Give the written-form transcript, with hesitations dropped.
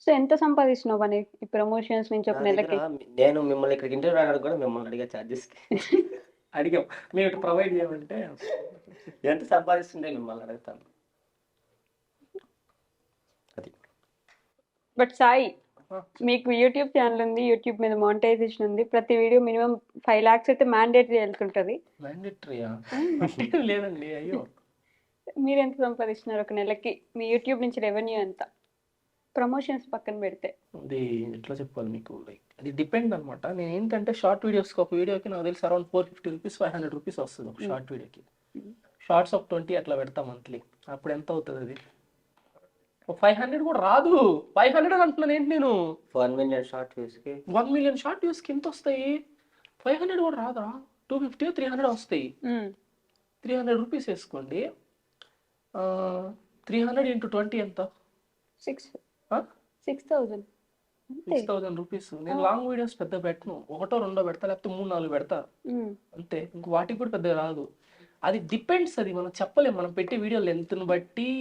So ఎంత సంపాదిస్తున్నావు అని ఈ ప్రమోషన్స్ నుంచి నా ఒక దగ్గర నెలకి? నేను మిమ్మల్ని ఇక్కడికి ఇంటర్వ్యూ రావడానికి కూడా మిమ్మల్ని అడిగా ఛార్జెస్కి. అడిగాం మేము ఇటు ప్రొవైడ్ చేయమంటే ఎంత సంపాదిస్తుంటే మిమ్మల్ని అడుగుతాను. అది బట్ సాయి, మీకు యూట్యూబ్ ఛానల్ ఉంది, యూట్యూబ్ మీద మానిటైజేషన్ ఉంది, ప్రతి వీడియో మినిమం 5 lakhs అయితే మ్యాండేటరీ వెళ్తుంటది. మ్యాండేటరీయా లేదండి, అయ్యో. మీరు ఎంత సంపాదిస్తున్నారు ఒక నెలకి? మీ యూట్యూబ్ నుంచి రెవెన్యూ ఎంత? ప్రమోషన్స్ పక్కన పెడితే. అది ఎట్లా చెప్పాలి మీకు, లైక్ అది డిపెండ్ అనమాట. నేను ఏంటంటే షార్ట్ వీడియోస్కి ఒక వీడియోకి నాకు తెలిసి అరౌండ్ 450 రూపీస్ 500 రూపీస్ వస్తుంది ఒక షార్ట్ వీడియోకి. షార్ట్స్ ఆఫ్ 20 అట్లా పెడతా మంత్లీ. అప్పుడు ఎంత అవుతుంది అది? 500 కూడా రాదు. 500 అంటున్నాను ఏంటి నేను? 1 million షార్ట్ వ్యూస్కి 1 million షార్ట్ వ్యూస్కి ఎంత వస్తాయి? 500 కూడా రాదా? 250 300 వస్తాయి. 300 రూపీస్ వేసుకోండి. 300 into 20 ఎంత? 6,000. 6,000 రూపీస్. నేను లాంగ్ వీడియోస్ పెద్ద పెట్టను, ఒకటో రెండో పెడతా, లేకపోతే 3-4 పెడతా అంతే. ఇంక వాటికి కూడా పెద్దగా రాదు. అది డిపెండ్స్, అది మనం చెప్పలేము. మనం పెట్టే వీడియో లెంత్ని బట్టి